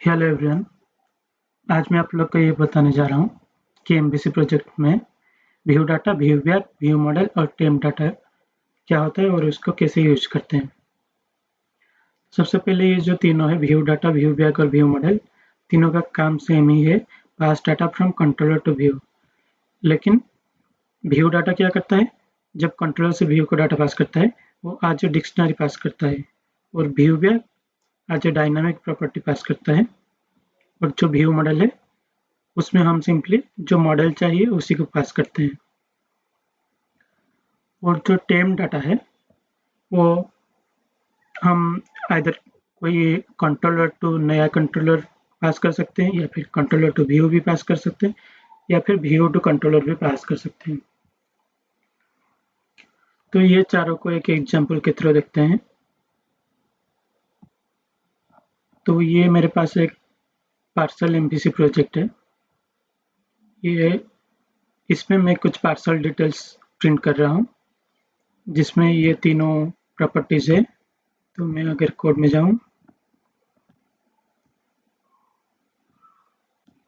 Hello everyone, आज मैं आप लोग को ये बताने जा रहा हूँ कि एमबीसी प्रोजेक्ट में view data, view bag, view model और टेम्प डाटा क्या होता है और उसको कैसे यूज करते हैं। सबसे पहले ये जो तीनों है व्यू डाटा, व्यू बैग और व्यू मॉडल, तीनों का काम सेम ही है, pass data from controller to view. लेकिन व्यू डाटा क्या करता है, जब कंट्रोलर से व्यू को डाटा पास करता है वो आज डिक्शनरी पास करता है, और व्यू बैग आज डायनामिक प्रॉपर्टी पास करता है, और जो व्यू मॉडल है उसमें हम सिंपली जो मॉडल चाहिए उसी को पास करते हैं। और जो टेम्प डाटा है वो हम आइदर कोई कंट्रोलर टू नया कंट्रोलर पास कर सकते हैं, या फिर कंट्रोलर टू व्यू भी पास कर सकते हैं, या फिर व्यू टू कंट्रोलर भी पास कर सकते हैं। तो ये चारों को एक एग्जांपल के थ्रू देखते हैं। तो ये मेरे पास एक पार्सल एमपीसी प्रोजेक्ट है। ये इसमें मैं कुछ पार्सल डिटेल्स प्रिंट कर रहा हूँ, जिसमें ये तीनों प्रॉपर्टीज है। तो मैं अगर कोड में जाऊँ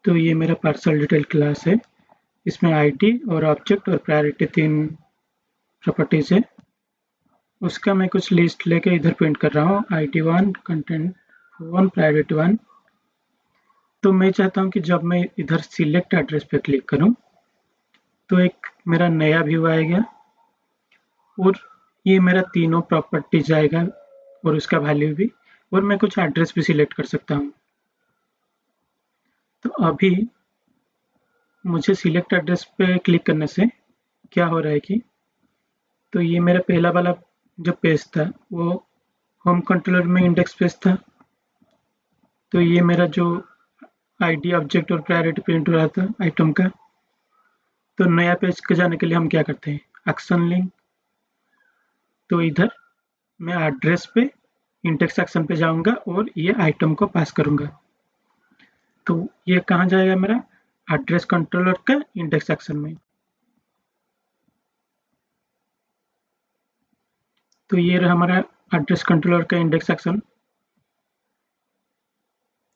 तो ये मेरा पार्सल डिटेल क्लास है। इसमें आईडी और ऑब्जेक्ट और प्रायोरिटी तीन प्रॉपर्टीज है। उसका मैं कुछ लिस्ट लेके इधर प्रिंट कर रहा हूँ, ID1, कंटेंट 1, प्रायोरिटी 1। तो मैं चाहता हूँ कि जब मैं इधर सिलेक्ट एड्रेस पे क्लिक करूँ तो एक मेरा नया व्यू आएगा, और ये मेरा तीनों प्रॉपर्टीज आएगा और उसका वैल्यू भी, और मैं कुछ एड्रेस भी सिलेक्ट कर सकता हूँ। तो अभी मुझे सिलेक्ट एड्रेस पे क्लिक करने से क्या हो रहा है कि तो ये मेरा पहला वाला जो पेज था वो होम कंट्रोलर में इंडेक्स पेज था। तो ये मेरा जो आईडी, ऑब्जेक्ट और प्रायोरिटी प्रिंट हो रहा था आइटम का। तो नया पेज के जाने के लिए हम क्या करते हैं, एक्शन लिंक। तो इधर मैं एड्रेस पे इंडेक्स सेक्शन पे जाऊंगा और ये आइटम को पास करूंगा। तो ये कहाँ जाएगा, मेरा एड्रेस कंट्रोलर का इंडेक्स सेक्शन में। तो ये रहा हमारा एड्रेस कंट्रोलर का इंडेक्स सेक्शन।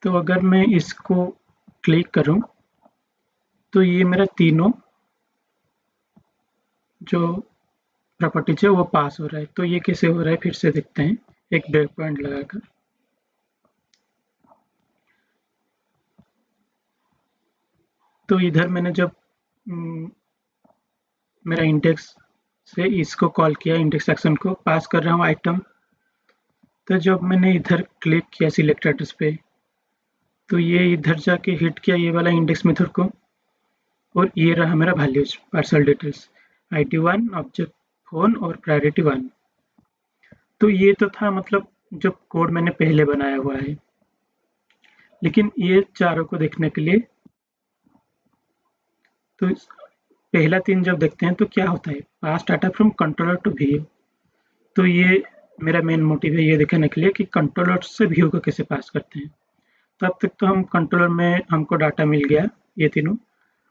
तो अगर मैं इसको क्लिक करूं तो ये मेरा तीनों जो प्रॉपर्टीज है वो पास हो रहा है। तो ये कैसे हो रहा है फिर से देखते हैं एक ब्रेक पॉइंट लगाकर। तो इधर मैंने जब मेरा इंडेक्स से इसको कॉल किया, इंडेक्स सेक्शन को पास कर रहा हूँ आइटम। तो जब मैंने इधर क्लिक किया सिलेक्ट एड्रेस पे तो ये इधर जाके हिट किया ये वाला इंडेक्स मेथड को, और ये रहा मेरा values parcel details ID1, object phone और प्रायोरिटी 1। तो ये तो था मतलब जो कोड मैंने पहले बनाया हुआ है। लेकिन ये चारों को देखने के लिए तो पहला तीन जब देखते हैं तो क्या होता है, pass data from controller to view. तो ये मेरा मेन मोटिव है ये दिखाने के लिए कि कंट्रोलर से व्यू को कैसे पास करते हैं। तो अब तक तो हम कंट्रोलर में हमको डाटा मिल गया ये तीनों।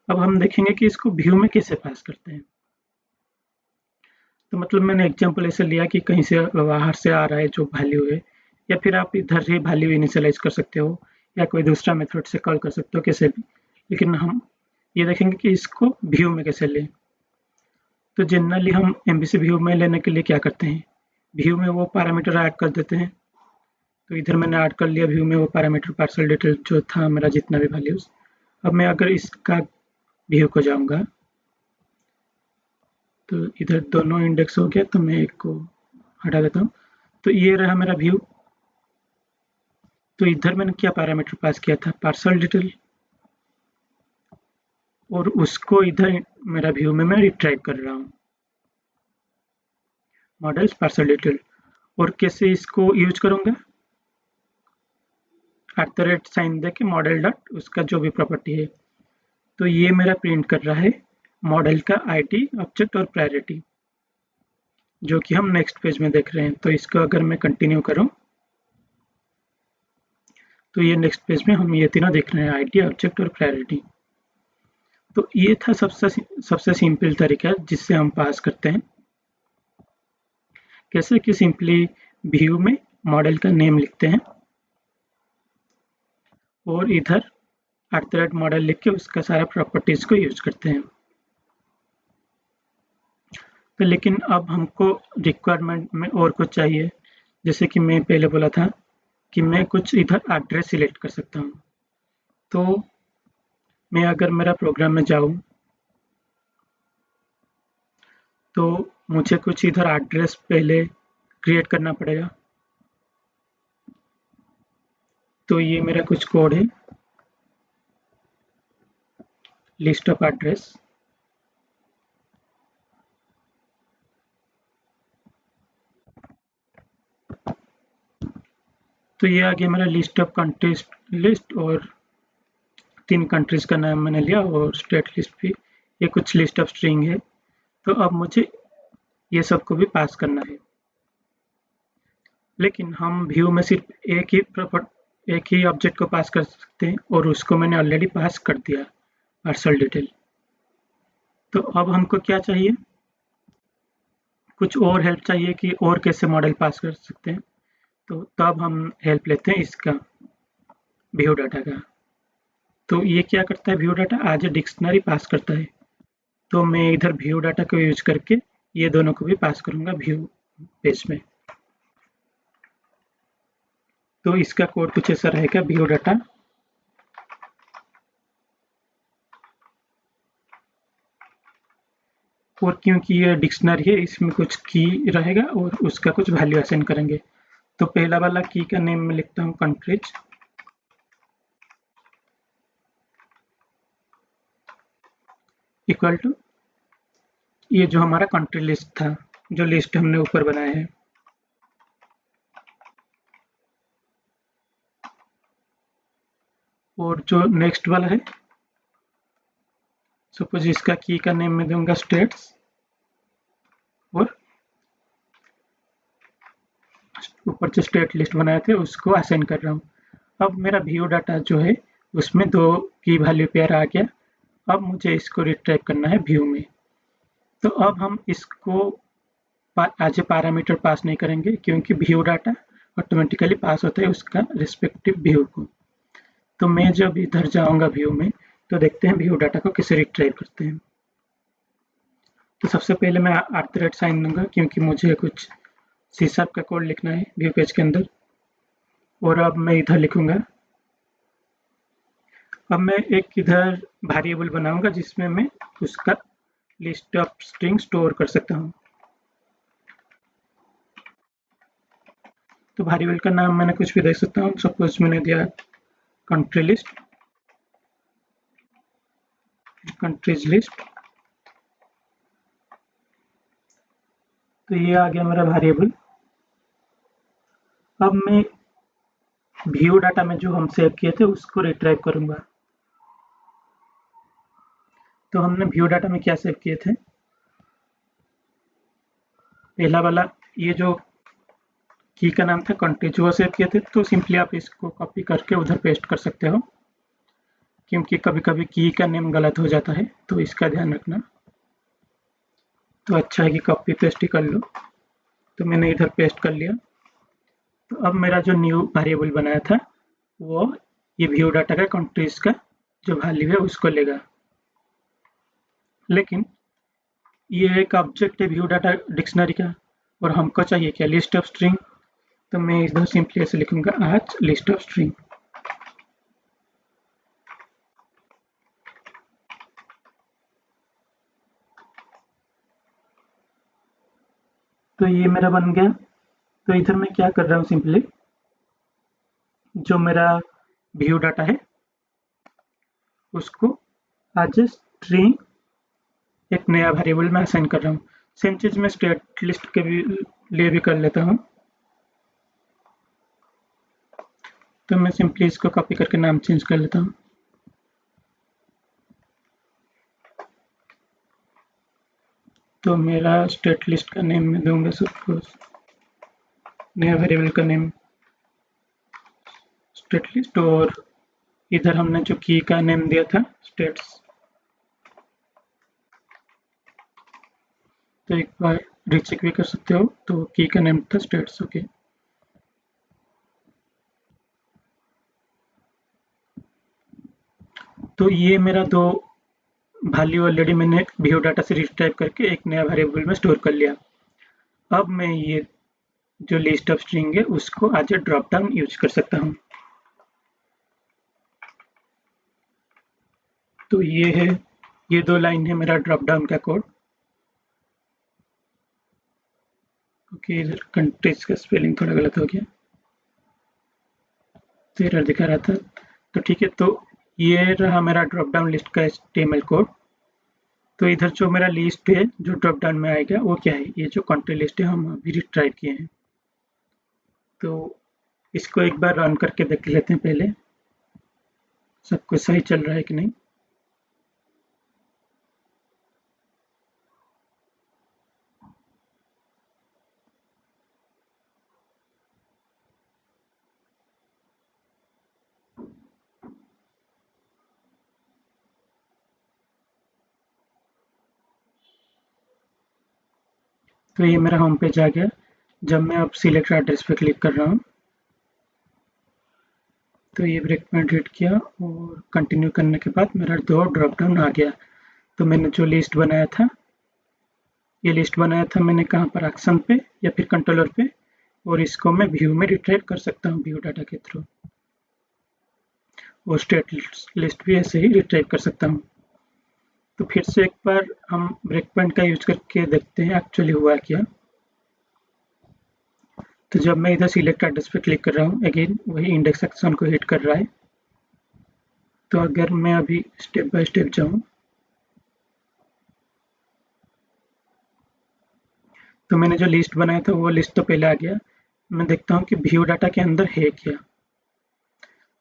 अब हम देखेंगे कि इसको व्यू में कैसे पास करते हैं। तो मतलब मैंने एग्जांपल ऐसे लिया कि कहीं से बाहर से आ रहा है जो वैल्यू है, या फिर आप इधर से वैल्यू इनिशियलाइज कर सकते हो, या कोई दूसरा मेथड से कॉल कर सकते हो, कैसे भी। लेकिन हम ये देखेंगे कि इसको व्यू में कैसे लें। तो जनरली हम एमबीसी व्यू में लेने के लिए क्या करते हैं, व्यू में वो पैरामीटर ऐड कर देते हैं। तो इधर मैंने ऐड कर लिया व्यू में वो पैरामीटर पार्सल डिटेल जो था मेरा जितना भी वैल्यूज। अब मैं अगर इसका व्यू को जाऊंगा तो इधर दोनों इंडेक्स हो गया, तो मैं एक को हटा देता हूँ। तो ये रहा मेरा व्यू। तो इधर मैंने क्या पैरामीटर पास किया था, पार्सल डिटेल, और उसको इधर मेरा व्यू में मैं रिट्राइव कर रहा हूँ, मॉडल्स पार्सल डिटेल। और कैसे इसको यूज करूंगा, @ दे के मॉडल डॉट उसका जो भी प्रॉपर्टी है। तो ये मेरा प्रिंट कर रहा है मॉडल का आईडी, ऑब्जेक्ट और प्रायोरिटी, जो कि हम नेक्स्ट पेज में देख रहे हैं। तो इसको अगर मैं कंटिन्यू करूं तो ये नेक्स्ट पेज में हम ये तीनों देख रहे हैं, आईडी, ऑब्जेक्ट और प्रायोरिटी। तो ये था सबसे सिंपल तरीका जिससे हम पास करते हैं। कैसे कि सिंपली व्यू में मॉडल का नेम लिखते हैं और इधर @मॉडल लिख के उसका सारा प्रॉपर्टीज को यूज करते हैं। तो लेकिन अब हमको रिक्वायरमेंट में और कुछ चाहिए, जैसे कि मैं पहले बोला था कि मैं कुछ इधर एड्रेस सिलेक्ट कर सकता हूँ। तो मैं अगर मेरा प्रोग्राम में जाऊँ तो मुझे कुछ इधर एड्रेस पहले क्रिएट करना पड़ेगा। तो ये मेरा कुछ कोड है, लिस्ट ऑफ एड्रेस। तो ये आ गया मेरा लिस्ट ऑफ कंट्रीज लिस्ट, और 3 कंट्रीज का नाम मैंने लिया और स्टेट लिस्ट भी। ये कुछ लिस्ट ऑफ स्ट्रिंग है। तो अब मुझे ये सबको भी पास करना है, लेकिन हम व्यू में सिर्फ एक ही ऑब्जेक्ट को पास कर सकते हैं, और उसको मैंने ऑलरेडी पास कर दिया, पार्सल डिटेल। तो अब हमको क्या चाहिए, कुछ और हेल्प चाहिए कि और कैसे मॉडल पास कर सकते हैं। तो तब हम हेल्प लेते हैं इसका, व्यू डाटा का। तो ये क्या करता है, view data as a dictionary pass करता है। तो मैं इधर व्यू डाटा को यूज करके ये दोनों को भी पास करूंगा व्यू पेज में। तो इसका कोड कुछ ऐसा रहेगा, व्यू डाटा और क्योंकि ये डिक्शनरी है इसमें कुछ की रहेगा और उसका कुछ वैल्यू असाइन करेंगे। तो पहला वाला की का नेम मैं लिखता हूँ कंट्रीज, इक्वल टू ये जो हमारा कंट्री लिस्ट था, जो लिस्ट हमने ऊपर बनाया है। और जो नेक्स्ट वाला है, सपोज इसका की का नेम मैं दूंगा स्टेट्स, और ऊपर जो स्टेट लिस्ट बनाए थे उसको असाइन कर रहा हूँ। अब मेरा व्यू डाटा जो है उसमें 2 की वैल्यू पेयर आ गया। अब मुझे इसको रिट्राइव करना है व्यू में। तो अब हम इसको एज ए पैरामीटर पास नहीं करेंगे, क्योंकि व्यू डाटा ऑटोमेटिकली पास होता है उसका रिस्पेक्टिव व्यू को। तो मैं जब इधर जाऊंगा व्यू में, तो देखते हैं व्यू डाटा को कैसे रिट्राइव करते हैं। तो सबसे पहले मैं @साइन दूंगा, क्योंकि मुझे कुछ सी शार्प का कोड लिखना है व्यू पेज के अंदर। और अब मैं इधर लिखूंगा, अब मैं एक इधर वेरिएबल बनाऊंगा जिसमें मैं उसका लिस्ट ऑफ स्ट्रिंग स्टोर कर सकता हूँ। तो वेरिएबल का नाम मैंने कुछ भी दे सकता हूँ, सपोज मैंने दिया कंट्री लिस्ट, कंट्रीज लिस्ट। तो ये आ गया मेरा वेरिएबल। अब मैं व्यू डाटा में जो हम सेव किए थे उसको रिट्राइव करूंगा। तो हमने व्यू डाटा में क्या सेव किए थे, पहला वाला ये जो की का नाम था कंट्री, जो सेव किए थे। तो सिंपली आप इसको कॉपी करके उधर पेस्ट कर सकते हो, क्योंकि कभी-कभी की का नेम गलत हो जाता है, तो इसका ध्यान रखना। तो अच्छा है कि कॉपी पेस्ट ही कर लो। तो मैंने इधर पेस्ट कर लिया। तो अब मेरा जो न्यू वेरिएबल बनाया था वो ये व्यू डाटा का कंट्रीज का जो वैल्यू है उसको लेगा। लेकिन ये एक ऑब्जेक्ट है व्यू डाटा डिक्शनरी का, और हमको चाहिए क्या, लिस्ट ऑफ स्ट्रिंग। तो मैं इधर सिंपली ऐसे लिखूंगा आज लिस्ट ऑफ स्ट्रिंग। तो ये मेरा बन गया। तो इधर मैं क्या कर रहा हूँ, सिंपली जो मेरा व्यू डाटा है उसको एज ए स्ट्रिंग एक नया वेरिएबल में असाइन कर रहा हूँ। सेम चीज मैं स्टेट लिस्ट के भी लिए भी कर लेता हूँ। तो मैं सिंपली इसको कॉपी करके नाम चेंज कर लेता हूँ। तो मेरा स्टेट लिस्ट का नेम मैं दूंगा सपोज, नया वेरिएबल का नेम स्टेट लिस्ट, और इधर हमने जो की का नेम दिया था स्टेट्स। तो एक बार रीचेक भी कर सकते हो, तो की का नेम था स्टेट्स। ओके। तो ये मेरा दो वैल्यू ऑलरेडी मैंने व्यू डाटा से रिट्राइव करके एक नया वेरिएबल में स्टोर कर लिया। अब मैं ये जो लिस्ट ऑफ स्ट्रिंग है उसको as a drop down use कर सकता हूँ। तो ये है, ये दो लाइन है मेरा ड्रॉप डाउन का कोड। ओके, इधर कंट्रीज का स्पेलिंग थोड़ा गलत हो गया, तो एरर दिखा रहा था। तो ठीक है, तो ये रहा मेरा ड्रॉप डाउन लिस्ट का HTML कोड। तो इधर जो मेरा लिस्ट है जो ड्रॉप डाउन में आएगा वो क्या है, ये जो कंट्री लिस्ट है हम अभी रिट्राइव किए हैं। तो इसको एक बार रन करके देख लेते हैं पहले सब कुछ सही चल रहा है कि नहीं। तो ये मेरा होम पेज आ गया। जब मैं अब सिलेक्ट एड्रेस पे क्लिक कर रहा हूँ तो ये ब्रेक पॉइंट हिट किया और कंटिन्यू करने के बाद मेरा दो ड्रॉप डाउन आ गया। तो मैंने जो लिस्ट बनाया था, ये लिस्ट बनाया था मैंने कहाँ पर, एक्शन पे या फिर कंट्रोलर पे, और इसको मैं व्यू में रिट्राइव कर सकता हूँ व्यू डाटा के थ्रू, और स्टेट लिस्ट भी ऐसे ही रिट्राइव कर सकता हूँ। तो फिर से एक बार हम ब्रेक पॉइंट का यूज करके देखते हैं एक्चुअली हुआ क्या। तो जब मैं इधर सिलेक्ट एड्रेस पे क्लिक कर रहा हूँ, अगेन वही इंडेक्स सेक्शन को हिट कर रहा है। तो अगर मैं अभी स्टेप बाय स्टेप जाऊँ तो मैंने जो लिस्ट बनाया था वो लिस्ट तो पहले आ गया। मैं देखता हूँ कि व्यू डाटा के अंदर है क्या।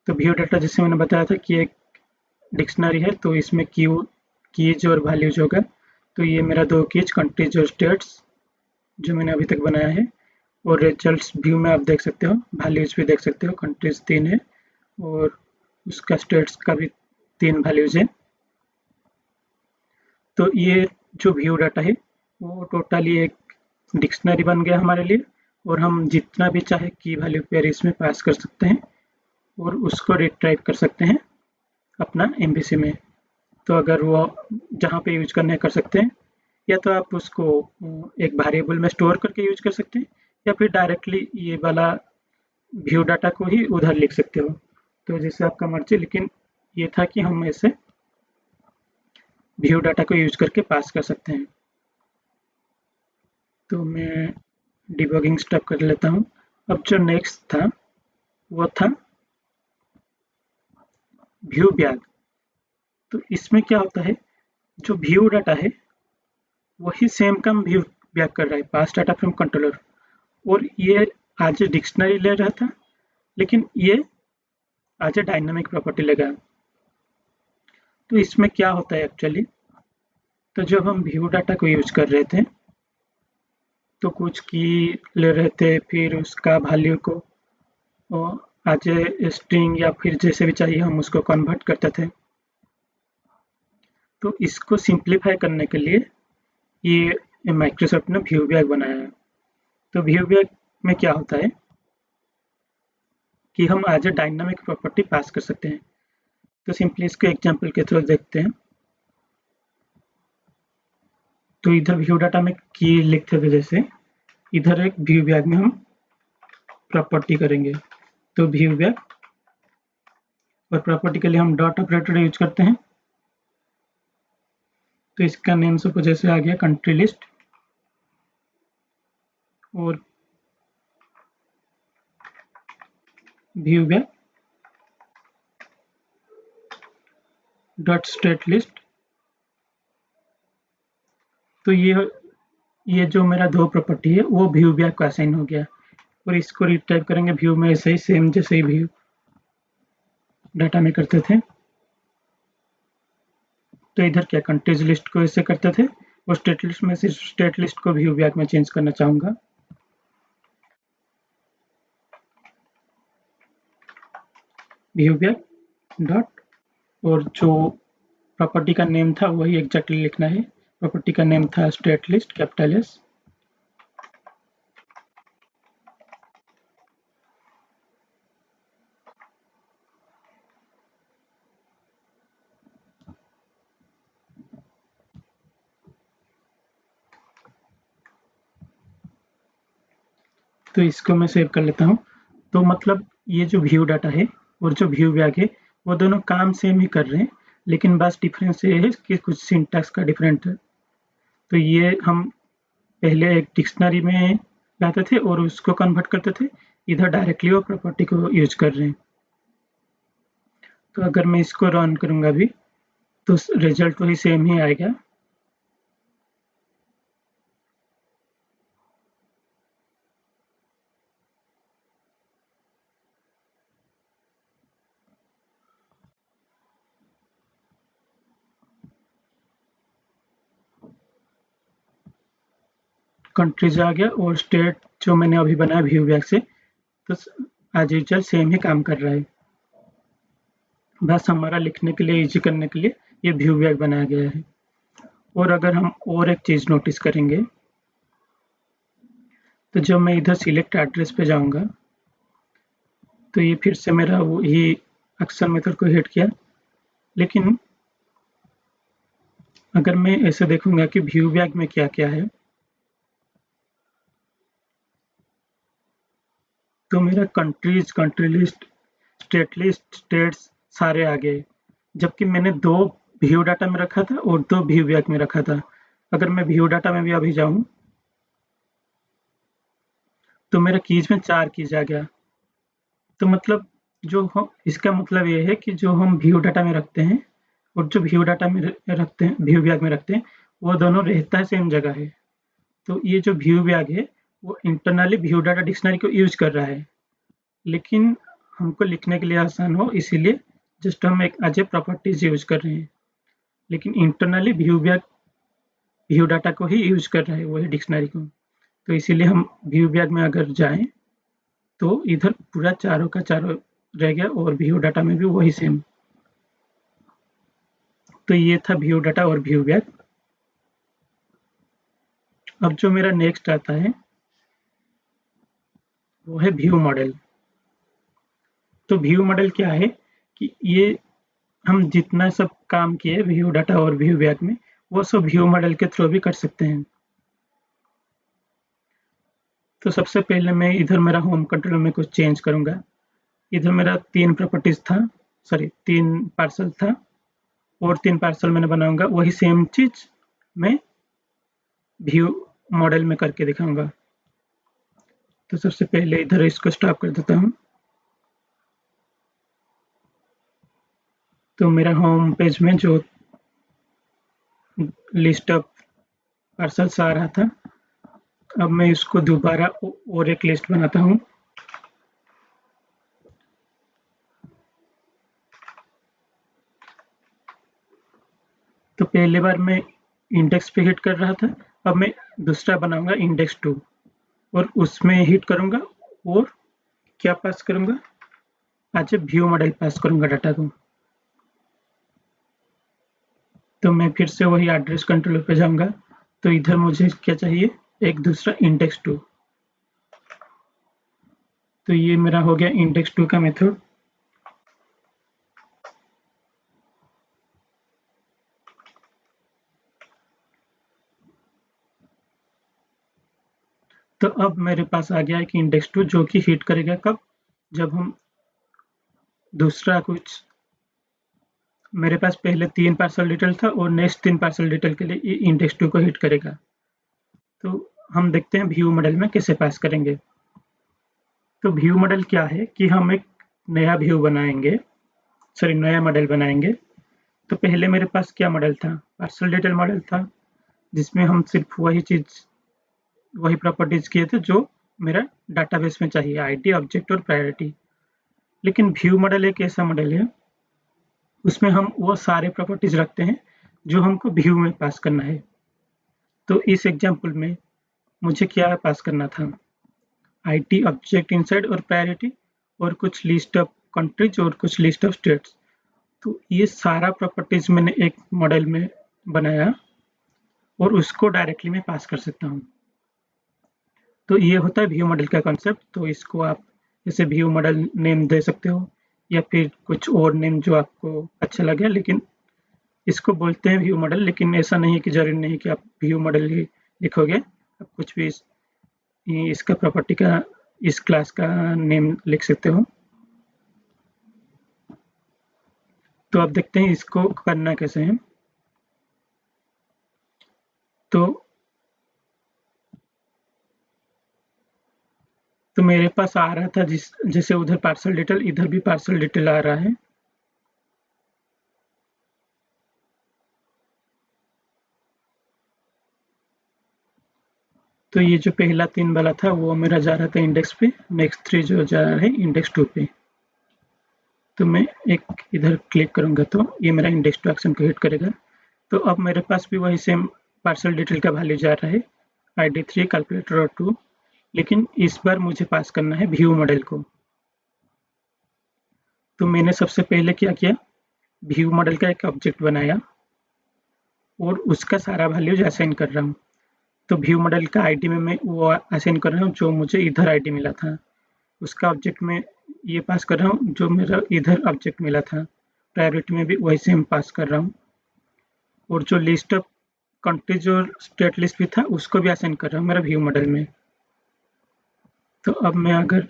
तो व्यू डाटा जैसे मैंने बताया था कि एक डिक्शनरी है, तो इसमें कीज और वैल्यूज होगा। तो ये मेरा दो कीज, कंट्रीज और स्टेट्स, जो मैंने अभी तक बनाया है। और रिजल्ट्स व्यू में आप देख सकते हो, वैल्यूज भी देख सकते हो। कंट्रीज 3 है और उसका स्टेट्स का भी 3 वैल्यूज है। तो ये जो व्यू डाटा है वो टोटली एक डिक्शनरी बन गया हमारे लिए, और हम जितना भी चाहे की वैल्यू पेयर इसमें पास कर सकते हैं और उसको रिट्राइव कर सकते हैं अपना MVC में। तो अगर वो जहाँ पे यूज करना है कर सकते हैं, या तो आप उसको एक वेरिएबल में स्टोर करके यूज कर सकते हैं, या फिर डायरेक्टली ये वाला व्यू डाटा को ही उधर लिख सकते हो। तो जैसे आपका मर्जी, लेकिन ये था कि हम ऐसे व्यू डाटा को यूज करके पास कर सकते हैं। तो मैं डिबगिंग स्टॉप कर लेता हूँ। अब जो नेक्स्ट था वो था व्यू बैग। तो इसमें क्या होता है, जो व्यू डाटा है वही सेम काम व्यू बैग कर रहा है, पास डाटा फ्रॉम कंट्रोलर। और ये आज डिक्शनरी ले रहा था, लेकिन ये आज डायनामिक प्रॉपर्टी लेगा। तो इसमें क्या होता है एक्चुअली, तो जब हम व्यू डाटा को यूज कर रहे थे तो कुछ की ले रहे थे, फिर उसका वैल्यू को एज ए स्ट्रिंग या फिर जैसे भी चाहिए हम उसको कन्वर्ट करते थे। तो इसको सिंप्लीफाई करने के लिए ये माइक्रोसॉफ्ट ने व्यू बैग बनाया है। तो व्यू बैग में क्या होता है कि हम एज ए डायनामिक प्रॉपर्टी पास कर सकते हैं। तो सिंपली इसको एग्जांपल के थ्रू देखते हैं। तो इधर व्यू डाटा में की लिखते थे, जैसे इधर एक व्यू बैग में हम प्रॉपर्टी करेंगे। तो व्यू बैग और प्रॉपर्टी के लिए हम डॉट ऑपरेटर यूज करते हैं। तो इसका नेम सपोज जैसे आ गया कंट्री लिस्ट, और view bag dot state list. तो ये जो मेरा दो प्रॉपर्टी है वो व्यू बैग का असाइन हो गया, और इसको रिटाइप करेंगे व्यू में ऐसे ही सेम जैसे ही व्यू डाटा में करते थे। तो इधर क्या कंट्रीज लिस्ट को ऐसे करते थे, और स्टेट लिस्ट में सिर्फ स्टेट लिस्ट को व्यू बैग में चेंज करना चाहूँगा। व्यू बैग डॉट, और जो प्रॉपर्टी का नेम था वही एग्जैक्टली लिखना है। प्रॉपर्टी का नेम था स्टेट लिस्ट, कैपिटल एस। तो इसको मैं सेव कर लेता हूँ। तो मतलब ये जो व्यू डाटा है और जो व्यू बैग है वो दोनों काम सेम ही कर रहे हैं, लेकिन बस डिफरेंस ये है कि कुछ सिंटैक्स का डिफरेंट है। तो ये हम पहले एक डिक्शनरी में लाते थे और उसको कन्वर्ट करते थे, इधर डायरेक्टली वो प्रॉपर्टी को यूज कर रहे हैं। तो अगर मैं इसको रन करूंगा अभी तो रिजल्ट वही सेम ही आएगा। कंट्रीज आ गया और स्टेट जो मैंने अभी बनाया व्यू बैग से, तो एज यूजुअल सेम ही काम कर रहा है। बस हमारा लिखने के लिए, इजी करने के लिए ये व्यू बैग बनाया गया है। और अगर हम और एक चीज नोटिस करेंगे, तो जब मैं इधर सिलेक्ट एड्रेस पे जाऊंगा तो ये फिर से मेरा वही एक्शन मेथड को हिट किया। लेकिन अगर मैं ऐसे देखूंगा कि व्यू बैग में क्या क्या है, तो मेरा countries, country list, state list, states सारे आ गए, जबकि मैंने 2 व्यू डाटा में रखा था और 2 व्यू बैग में रखा था। अगर मैं व्यू डाटा में भी अभी जाऊं तो मेरा कीज में 4 कीज आ गया। तो मतलब जो हम, इसका मतलब ये है कि जो हम व्यू डाटा में रखते हैं और जो व्यू डाटा में रखते हैं, व्यू बैग में रखते हैं, वो दोनों रहता है सेम जगह है। तो ये जो व्यू बैग है वो इंटरनली व्यू डाटा डिक्शनरी को यूज कर रहा है, लेकिन हमको लिखने के लिए आसान हो इसीलिए जस्ट हम एक एज ए प्रॉपर्टीज यूज कर रहे हैं, लेकिन internally view bag view data को ही यूज कर रहा है, वही डिक्शनरी को। तो इसीलिए हम व्यू बैग में अगर जाएं तो इधर पूरा चारों का चारों रह गया और व्यू डाटा में भी वही सेम। तो ये था व्यू डाटा और व्यू बैग। अब जो मेरा नेक्स्ट आता है वो है व्यू मॉडल। तो व्यू मॉडल क्या है कि ये हम जितना सब काम किए व्यू डाटा और व्यू बैग में, वो सब व्यू मॉडल के थ्रू भी कर सकते हैं। तो सबसे पहले मैं इधर मेरा होम कंट्रोल में कुछ चेंज करूंगा। इधर मेरा 3 प्रॉपर्टीज था, सॉरी 3 पार्सल था और 3 पार्सल मैंने बनाऊंगा, वही सेम चीज मैं व्यू मॉडल में करके दिखाऊंगा। तो सबसे पहले इधर इसको स्टॉप कर देता हूँ। तो मेरा होम पेज में जो लिस्ट ऑफ पार्सल्स आ रहा था, अब मैं इसको दोबारा और एक लिस्ट बनाता हूँ। तो पहले बार मैं इंडेक्स पे हिट कर रहा था, अब मैं दूसरा बनाऊंगा इंडेक्स 2 और उसमें हिट करूंगा और क्या पास करूंगा, आज व्यू मॉडल पास करूंगा डाटा को। तो मैं फिर से वही एड्रेस कंट्रोलर पे जाऊंगा। तो इधर मुझे क्या चाहिए, एक दूसरा इंडेक्स 2। तो ये मेरा हो गया इंडेक्स 2 का मेथड। तो अब मेरे पास आ गया है कि इंडेक्स 2 जो कि हिट करेगा कब, जब हम दूसरा कुछ, मेरे पास पहले 3 पार्सल डिटेल था और नेक्स्ट 3 पार्सल डिटेल के लिए ये इंडेक्स 2 को हिट करेगा। तो हम देखते हैं व्यू मॉडल में कैसे पास करेंगे। तो व्यू मॉडल क्या है कि हम एक नया व्यू बनाएंगे, सॉरी नया मॉडल बनाएंगे। तो पहले मेरे पास क्या मॉडल था, पार्सल डिटेल मॉडल था, जिसमें हम सिर्फ वही चीज, वही प्रॉपर्टीज किए थे जो मेरा डाटाबेस में चाहिए, आईडी, ऑब्जेक्ट और प्रायोरिटी। लेकिन व्यू मॉडल एक ऐसा मॉडल है उसमें हम वो सारे प्रॉपर्टीज रखते हैं जो हमको व्यू में पास करना है। तो इस एग्जांपल में मुझे क्या पास करना था, आईडी, ऑब्जेक्ट इनसाइड और प्रायोरिटी और कुछ लिस्ट ऑफ कंट्रीज और कुछ लिस्ट ऑफ स्टेट्स। तो ये सारा प्रॉपर्टीज मैंने एक मॉडल में बनाया और उसको डायरेक्टली मैं पास कर सकता हूँ। तो ये होता है व्यू मॉडल का कॉन्सेप्ट। तो इसको आप जैसे व्यू मॉडल नेम दे सकते हो या फिर कुछ और नेम जो आपको अच्छा लगे, लेकिन इसको बोलते हैं व्यू मॉडल। लेकिन ऐसा नहीं है कि जरूरी नहीं कि आप व्यू मॉडल ही लिखोगे, आप कुछ भी इसका प्रॉपर्टी का इस क्लास का नेम लिख सकते हो। तो अब देखते हैं इसको करना कैसे है। तो मेरे पास आ रहा था जैसे उधर पार्सल डिटेल, इधर भी पार्सल डिटेल आ रहा है। तो ये जो पहला 3 वाला था वो मेरा जा रहा था इंडेक्स पे, नेक्स्ट 3 जो जा रहा है इंडेक्स 2 पे। तो मैं एक इधर क्लिक करूंगा तो ये मेरा इंडेक्स 2 एक्शन को हिट करेगा। तो अब मेरे पास भी वही सेम पार्सल डिटेल का वैल्यू जा रहा है, ID3 कैलकुलेटर और 2, लेकिन इस बार मुझे पास करना है व्यू मॉडल को। तो मैंने सबसे पहले क्या किया, व्यू मॉडल का एक ऑब्जेक्ट बनाया और उसका सारा वैल्यूज असाइन कर रहा हूँ। तो व्यू मॉडल का आईडी में मैं वो असाइन कर रहा हूँ जो मुझे इधर आईडी मिला था, उसका ऑब्जेक्ट में ये पास कर रहा हूँ जो मेरा इधर ऑब्जेक्ट मिला था, प्रायोरिटी में भी वही सेम पास कर रहा हूँ, और जो लिस्ट ऑफ कंट्रीज और स्टेट लिस्ट भी था उसको भी असाइन कर रहा हूँ मेरा व्यू मॉडल में। तो अब मैं अगर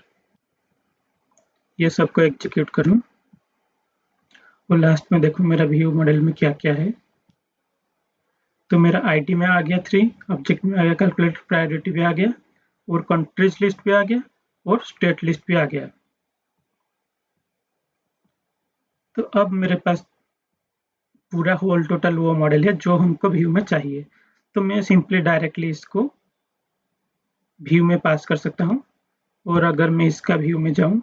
ये सबको एग्जीक्यूट करूँ और लास्ट में देखूँ मेरा व्यू मॉडल में क्या क्या है, तो मेरा आईडी में आ गया 3, ऑब्जेक्ट में आ गया कैलकुलेटर, प्रायोरिटी भी आ गया और कंट्रीज लिस्ट भी आ गया और स्टेट लिस्ट भी आ गया। तो अब मेरे पास पूरा होल टोटल वो मॉडल है जो हमको व्यू में चाहिए। तो मैं सिंपली डायरेक्टली इसको व्यू में पास कर सकता हूँ, और अगर मैं इसका व्यू में जाऊँ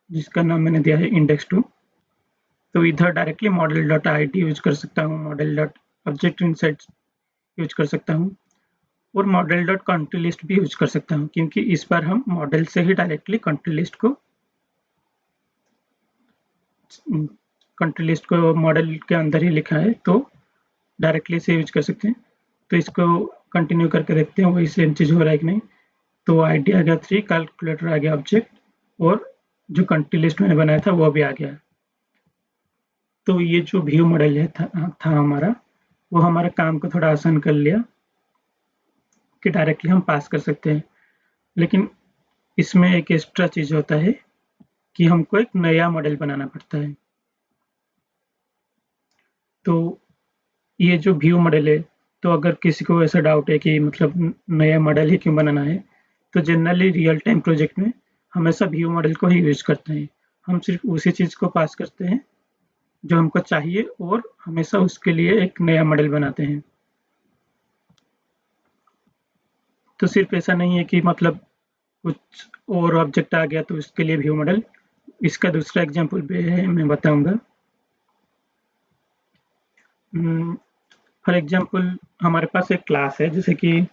जिसका नाम मैंने दिया है इंडेक्स 2, तो इधर directly model dot ID use कर सकता हूँ, model dot object insight use कर सकता हूँ और मॉडल डॉट कंट्री लिस्ट भी यूज कर सकता हूँ, क्योंकि इस बार हम मॉडल से ही डायरेक्टली कंट्री लिस्ट को मॉडल के अंदर ही लिखा है, तो डायरेक्टली से यूज कर सकते हैं। तो इसको कंटिन्यू करके देखते हैं वही सेम चीज़ हो रहा है कि नहीं। तो आईडी आ गया 3, कैलकुलेटर आ गया ऑब्जेक्ट, और जो कंट्री लिस्ट मैंने बनाया था वो भी आ गया। तो ये जो व्यू मॉडल है था हमारा, वो हमारे काम को थोड़ा आसान कर लिया कि डायरेक्टली हम पास कर सकते हैं। लेकिन इसमें एक एक्स्ट्रा चीज़ होता है कि हमको एक नया मॉडल बनाना पड़ता है। तो ये जो व्यू मॉडल है, तो अगर किसी को ऐसा डाउट है कि मतलब नया मॉडल ही क्यों बनाना है, तो जनरली रियल टाइम प्रोजेक्ट में हमेशा व्यू मॉडल को ही यूज़ करते हैं। हम सिर्फ उसी चीज़ को पास करते हैं जो हमको चाहिए और हमेशा उसके लिए एक नया मॉडल बनाते हैं। तो सिर्फ ऐसा नहीं है कि मतलब कुछ और ऑब्जेक्ट आ गया तो उसके लिए व्यू मॉडल। इसका दूसरा एग्जांपल भी है, मैं बताऊंगा। फॉर एग्जांपल हमारे पास एक क्लास है, जैसे कि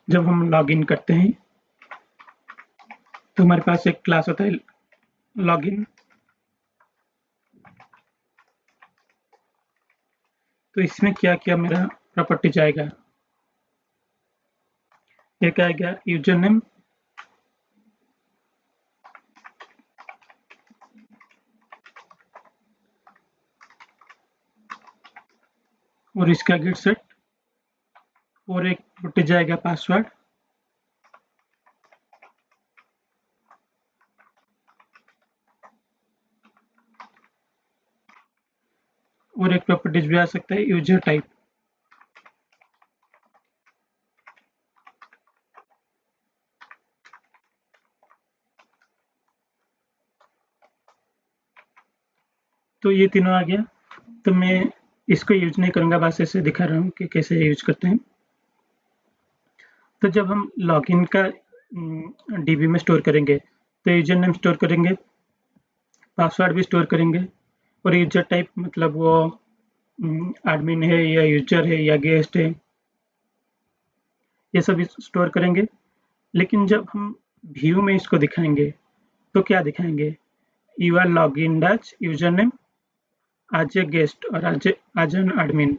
जब हम लॉगिन करते हैं तो हमारे पास एक क्लास होता है लॉगिन। तो इसमें क्या क्या मेरा प्रॉपर्टीज आएगा, एक आएगा यूजर नेम, और इसका गेट सेट, और एक प्रॉपर्टीज आएगा पासवर्ड, और एक प्रॉपर्टीज भी आ सकता है यूजर टाइप। तो ये तीनों आ गया। तो मैं इसको यूज नहीं करूंगा, बस ऐसे दिखा रहा हूँ कि कैसे यूज करते हैं। तो जब हम लॉगिन का डीबी में स्टोर करेंगे तो यूजर नेम स्टोर करेंगे, पासवर्ड भी स्टोर करेंगे, और यूजर टाइप मतलब वो एडमिन है या यूजर है या गेस्ट है, ये सब स्टोर करेंगे। लेकिन जब हम व्यू में इसको दिखाएंगे तो क्या दिखाएंगे, you are log in as user name, as a guest और आज एन एडमिन।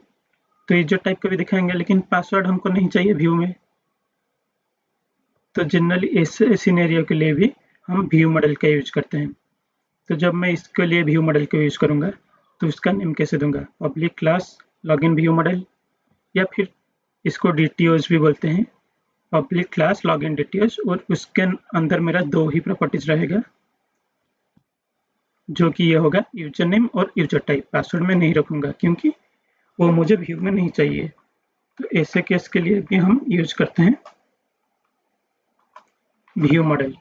तो यूजर टाइप का भी दिखाएंगे, लेकिन पासवर्ड हमको नहीं चाहिए व्यू में। तो जनरली ऐसे सिनेरियो के लिए भी हम व्यू मॉडल का यूज करते हैं। तो जब मैं इसके लिए व्यू मॉडल को यूज करूंगा तो उसका नेम कैसे दूंगा, public class login view model, या फिर इसको DTOs भी बोलते हैं, पब्लिक क्लास लॉगिन डिटेल्स और उसके अंदर मेरा 2 ही प्रॉपर्टीज रहेगा, जो कि ये होगा यूजर नेम और यूजर टाइप। पासवर्ड में नहीं रखूंगा क्योंकि वो मुझे व्यू में नहीं चाहिए। तो ऐसे केस के लिए भी हम यूज करते हैं व्यू मॉडल।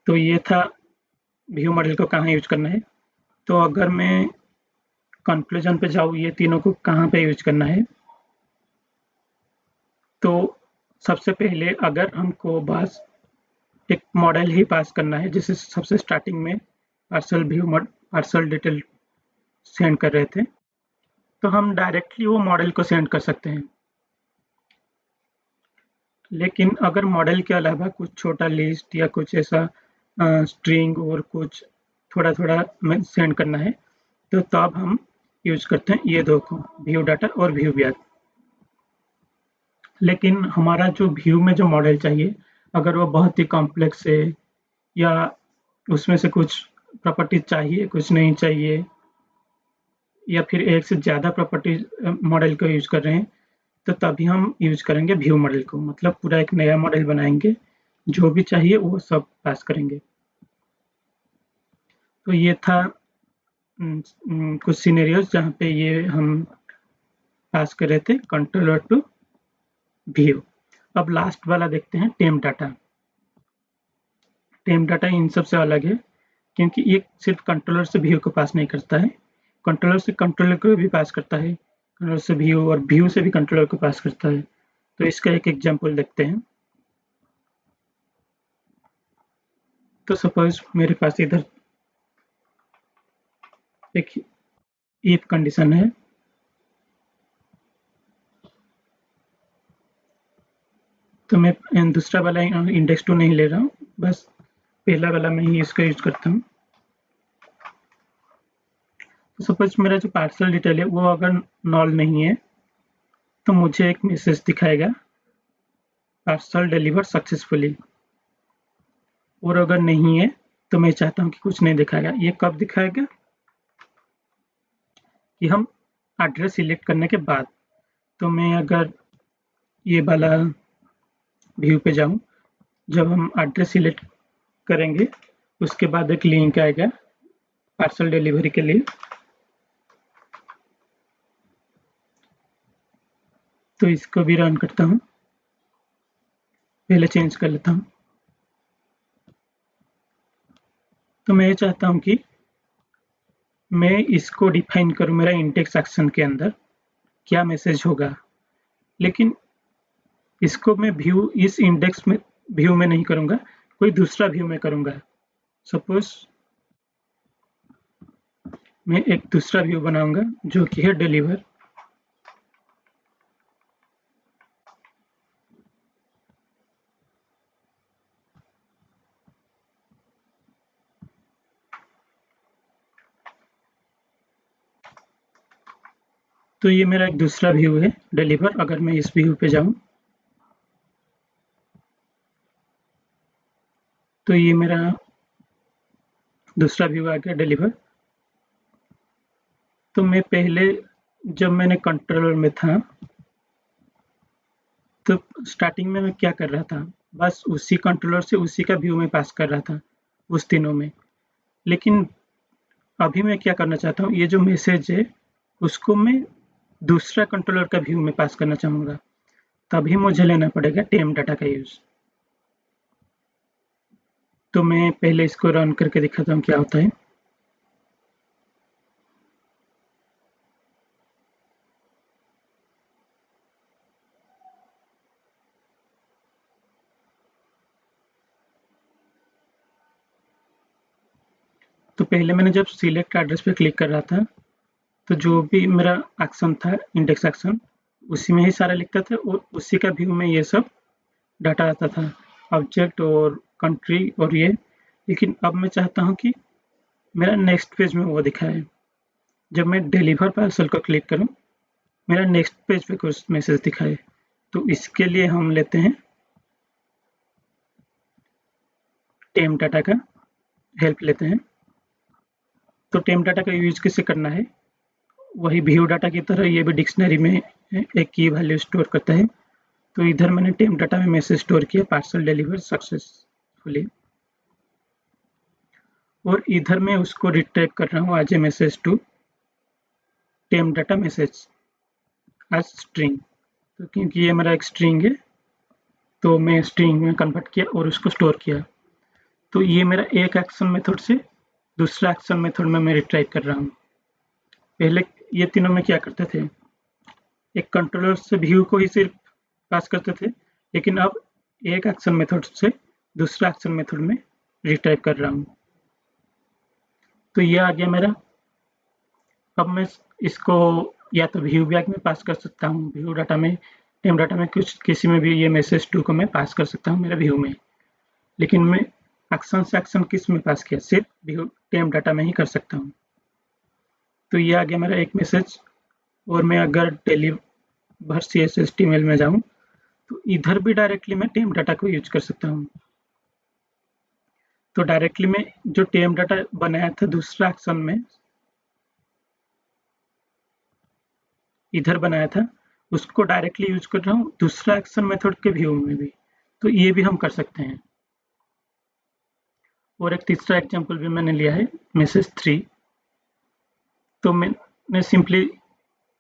तो ये था व्यू मॉडल को कहाँ यूज करना है। तो अगर मैं कंक्लूजन पे जाऊँ ये तीनों को कहाँ पे यूज करना है, तो सबसे पहले अगर हमको बस एक मॉडल ही पास करना है, जैसे सबसे स्टार्टिंग में पार्सल डिटेल सेंड कर रहे थे, तो हम डायरेक्टली वो मॉडल को सेंड कर सकते हैं। लेकिन अगर मॉडल के अलावा कुछ छोटा लिस्ट या कुछ ऐसा स्ट्रिंग और कुछ थोड़ा-थोड़ा में सेंड करना है, तो तब हम यूज करते हैं ये दो को, व्यू डाटा और व्यू ब्याज। लेकिन हमारा जो व्यू में जो मॉडल चाहिए, अगर वो बहुत ही कॉम्प्लेक्स है या उसमें से कुछ प्रॉपर्टीज चाहिए, कुछ नहीं चाहिए, या फिर एक से ज़्यादा प्रॉपर्टीज मॉडल को यूज कर रहे हैं, तो तभी हम यूज करेंगे व्यू मॉडल को। मतलब पूरा एक नया मॉडल बनाएंगे, जो भी चाहिए वो सब पास करेंगे। तो ये था कुछ सिनेरियोज जहाँ पे ये हम पास कर रहे थे कंट्रोलर टू व्यू। अब लास्ट वाला देखते हैं temp data. Temp data in सब से अलग है क्योंकि ये सिर्फ कंट्रोलर से व्यू को पास नहीं करता है, कंट्रोलर से कंट्रोलर को भी पास करता है, कंट्रोलर से व्यू और व्यू से भी कंट्रोलर को पास करता है। तो इसका एक एग्जांपल देखते हैं। तो सपोज मेरे पास इधर एक इफ कंडीशन है, तो मैं दूसरा वाला इंडेक्स टू नहीं ले रहा हूँ, बस पहला वाला मैं ही इसका यूज करता हूँ। तो सपोज मेरा जो पार्सल डिटेल है वो अगर नॉल नहीं है, तो मुझे एक मैसेज दिखाएगा पार्सल डिलीवर सक्सेसफुली। और अगर नहीं है तो मैं चाहता हूँ कि कुछ नहीं दिखाएगा। ये कब दिखाएगा कि हम एड्रेस सिलेक्ट करने के बाद। तो मैं अगर ये वाला व्यू पे जाऊँ, जब हम एड्रेस सिलेक्ट करेंगे उसके बाद एक लिंक आएगा पार्सल डिलीवरी के लिए। तो इसको भी रन करता हूँ, पहले चेंज कर लेता हूँ। तो मैं ये चाहता हूँ कि मैं इसको डिफाइन करूँ मेरा इंडेक्स सेक्शन के अंदर क्या मैसेज होगा, लेकिन इसको मैं व्यू इस इंडेक्स में व्यू में नहीं करूँगा, कोई दूसरा व्यू में करूँगा। सपोज मैं एक दूसरा व्यू बनाऊँगा जो कि है डिलीवर। तो ये मेरा एक दूसरा व्यू है डिलीवर। अगर मैं इस व्यू पे जाऊँ तो ये मेरा दूसरा व्यू आ गया डिलीवर। तो मैं पहले जब मैंने कंट्रोलर में था तो स्टार्टिंग में मैं क्या कर रहा था, बस उसी कंट्रोलर से उसी का व्यू में पास कर रहा था उस दिनों में। लेकिन अभी मैं क्या करना चाहता हूँ, ये जो मैसेज है उसको मैं दूसरा कंट्रोलर का व्यू में पास करना चाहूँगा, तभी मुझे लेना पड़ेगा टेम्प डाटा का यूज़। तो मैं पहले इसको रन करके दिखाता हूँ क्या होता है। तो पहले मैंने जब सिलेक्ट एड्रेस पे क्लिक कर रहा था, तो जो भी मेरा एक्शन था इंडेक्स एक्शन, उसी में ही सारा लिखता था और उसी का व्यू में ये सब डाटा आता था, ऑब्जेक्ट और कंट्री और ये। लेकिन अब मैं चाहता हूँ कि मेरा नेक्स्ट पेज में वो दिखाए। जब मैं डिलीवर पार्सल को क्लिक करूँ, मेरा नेक्स्ट पेज पे कुछ मैसेज दिखाए। तो इसके लिए हम लेते हैं टेम्प डाटा का हेल्प लेते हैं। तो टेम्प डाटा का यूज कैसे करना है, वही व्यू डाटा की तरह ये भी डिक्शनरी में एक की वैल्यू स्टोर करता है। तो इधर मैंने टेम डाटा में मैसेज स्टोर किया पार्सल डिलीवर सक्सेसफुली, और इधर मैं उसको रिट्राइव कर रहा हूँ as a message to temp data message as string. तो क्योंकि ये मेरा एक स्ट्रिंग है तो मैं स्ट्रिंग में कन्वर्ट किया और उसको स्टोर किया। तो ये मेरा एक एक्शन मेथड से दूसरा एक्शन मेथड में मैं रिट्राइव कर रहा हूँ। पहले ये तीनों में क्या करते थे, एक कंट्रोलर से व्यू को ही सिर्फ पास करते थे, लेकिन अब एक एक्शन मेथड से दूसरा एक्शन मेथड में रिट्राइव कर रहा हूँ। तो ये आ गया मेरा। अब मैं इसको या तो व्यू बैग में पास कर सकता हूँ, व्यू डाटा में, टेम डाटा में, कुछ किसी में भी ये मैसेज टू को मैं पास कर सकता हूँ मेरा व्यू में। लेकिन मैं एक्शन से एक्शन किस में पास किया, सिर्फ व्यू टेम डाटा में ही कर सकता हूँ। तो ये आ गया मेरा एक मैसेज। और मैं अगर डिलीवर CSS/HTML में जाऊँ तो इधर भी डायरेक्टली मैं टेम डाटा को यूज कर सकता हूँ। तो डायरेक्टली मैं जो टेम डाटा बनाया था दूसरा एक्शन में, इधर बनाया था, उसको डायरेक्टली यूज कर रहा हूँ दूसरा एक्शन मेथड के व्यू में भी। तो ये भी हम कर सकते हैं। और एक तीसरा एग्जांपल भी मैंने लिया है मैसेज 3। तो मैंने सिंपली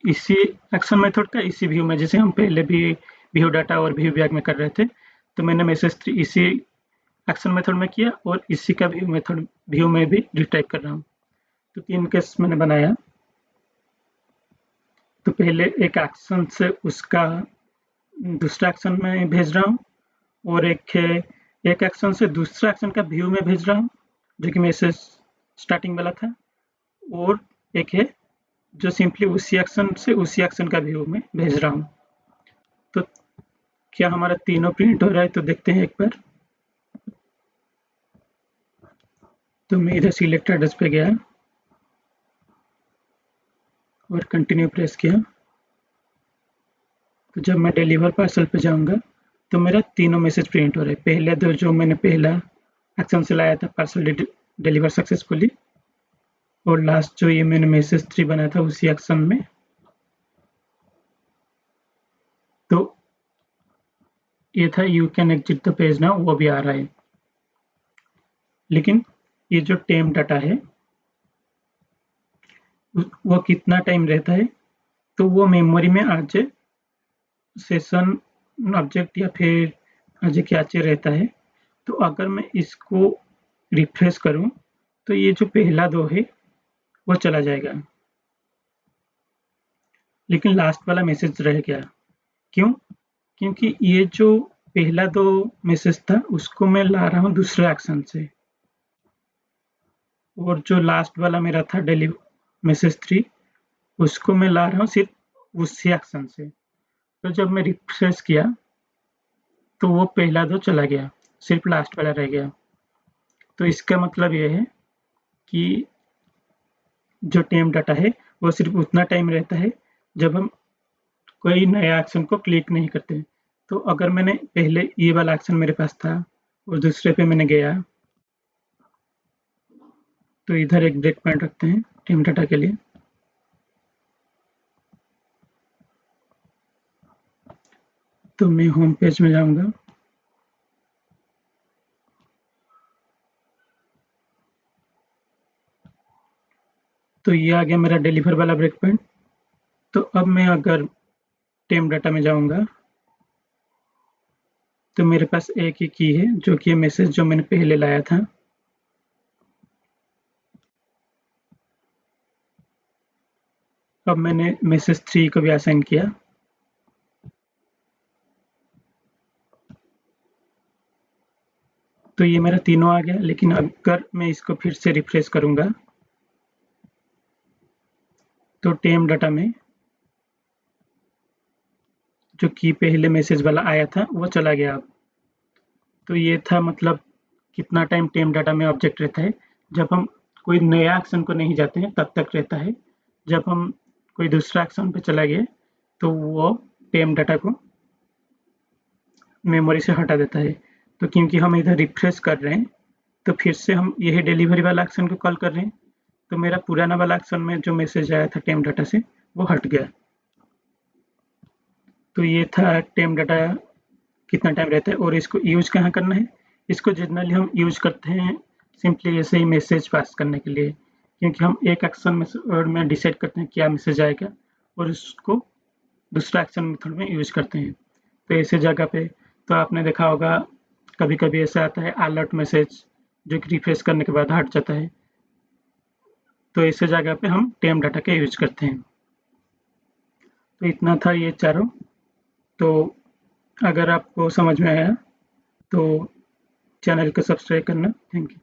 इसी एक्शन मेथड का इसी व्यू में, जैसे हम पहले भी व्यू डाटा और व्यू बैग में कर रहे थे, तो मैंने मैसेज 3 इसी एक्शन मेथड में किया और इसी का व्यू में भी रिट्राइव कर रहा हूँ। तो 3 केस मैंने बनाया। तो पहले एक एक्शन से उसका दूसरा एक्शन में भेज रहा हूँ, और एक एक्शन से दूसरा एक्शन का व्यू में भेज रहा हूँ जो कि मैसेज स्टार्टिंग वाला था, और एक है जो सिंपली उसी एक्शन से उसी एक्शन का व्यू में भेज रहा हूँ। तो क्या हमारा तीनों प्रिंट हो रहा है, तो देखते हैं एक बार। तो मैं इधर सिलेक्ट एड्रेस पे गया और कंटिन्यू प्रेस किया। तो जब मैं डिलीवर पार्सल पे जाऊंगा तो मेरा तीनों मैसेज प्रिंट हो रहे हैं। पहले दो जो मैंने पहला एक्शन से लाया था पार्सल डिलीवर सक्सेसफुली, और लास्ट जो ये मैंने मैसेज 3 बनाया था उसी एक्शन में। तो ये था you can exit the page now, वो भी आ रहा है। लेकिन ये जो टेम डाटा है वो कितना टाइम रहता है, तो वो मेमोरी में आज सेशन ऑब्जेक्ट या फिर आज कैचे रहता है। तो अगर मैं इसको रिफ्रेश करूं तो ये जो पहला दो है वो चला जाएगा, लेकिन लास्ट वाला मैसेज रह गया। क्यों? क्योंकि ये जो पहला दो मैसेज था उसको मैं ला रहा हूँ दूसरे एक्शन से, और जो लास्ट वाला मेरा था मैसेज 3 उसको मैं ला रहा हूँ सिर्फ उसी एक्शन से। तो जब मैं रिफ्रेश किया तो वो पहला दो चला गया, सिर्फ लास्ट वाला रह गया। तो इसका मतलब ये है कि जो टेम डाटा है वो सिर्फ उतना टाइम रहता है जब हम कोई नया एक्शन को क्लिक नहीं करते। तो अगर मैंने पहले ये वाला एक्शन मेरे पास था और दूसरे पे मैंने गया, तो इधर एक ब्रेक पॉइंट रखते हैं टेम डाटा के लिए। तो मैं होम पेज में जाऊंगा। तो ये आ गया मेरा डिलीवर वाला ब्रेक पॉइंट। तो अब मैं अगर टेम डाटा में जाऊंगा तो मेरे पास एक ही की है जो कि मैसेज जो मैंने पहले लाया था। अब मैंने मैसेज 3 को भी असाइन किया। तो ये मेरा तीनों आ गया। लेकिन अगर मैं इसको फिर से रिफ्रेश करूंगा तो टेम डाटा में जो कि पहले मैसेज वाला आया था वो चला गया अब। तो ये था मतलब कितना टाइम टेम डाटा में ऑब्जेक्ट रहता है। जब हम कोई नया एक्शन को नहीं जाते हैं तब तक रहता है। जब हम कोई दूसरा एक्शन पे चला गया तो वो टेम डाटा को मेमोरी से हटा देता है। तो क्योंकि हम इधर रिफ्रेश कर रहे हैं तो फिर से हम यही डिलीवरी वाला एक्शन को कॉल कर रहे हैं, तो मेरा पुराना वाला एक्शन में जो मैसेज आया था टेम डाटा से वो हट गया। तो ये था टेम डाटा कितना टाइम रहता है और इसको यूज़ कहाँ करना है। इसको जनरली हम यूज़ करते हैं सिंपली ऐसे ही मैसेज पास करने के लिए, क्योंकि हम एक एक्शन मेथड में डिसाइड करते हैं क्या मैसेज आएगा और उसको दूसरा एक्शन मेथड में यूज़ करते हैं। तो ऐसे जगह पे तो आपने देखा होगा कभी-कभी ऐसा आता है अलर्ट मैसेज जो कि रिफ्रेश करने के बाद हट जाता है। तो ऐसे जगह पे हम टेम डाटा का यूज़ करते हैं। तो इतना था ये चारों। तो अगर आपको समझ में आया तो चैनल को सब्सक्राइब करना। Thank you.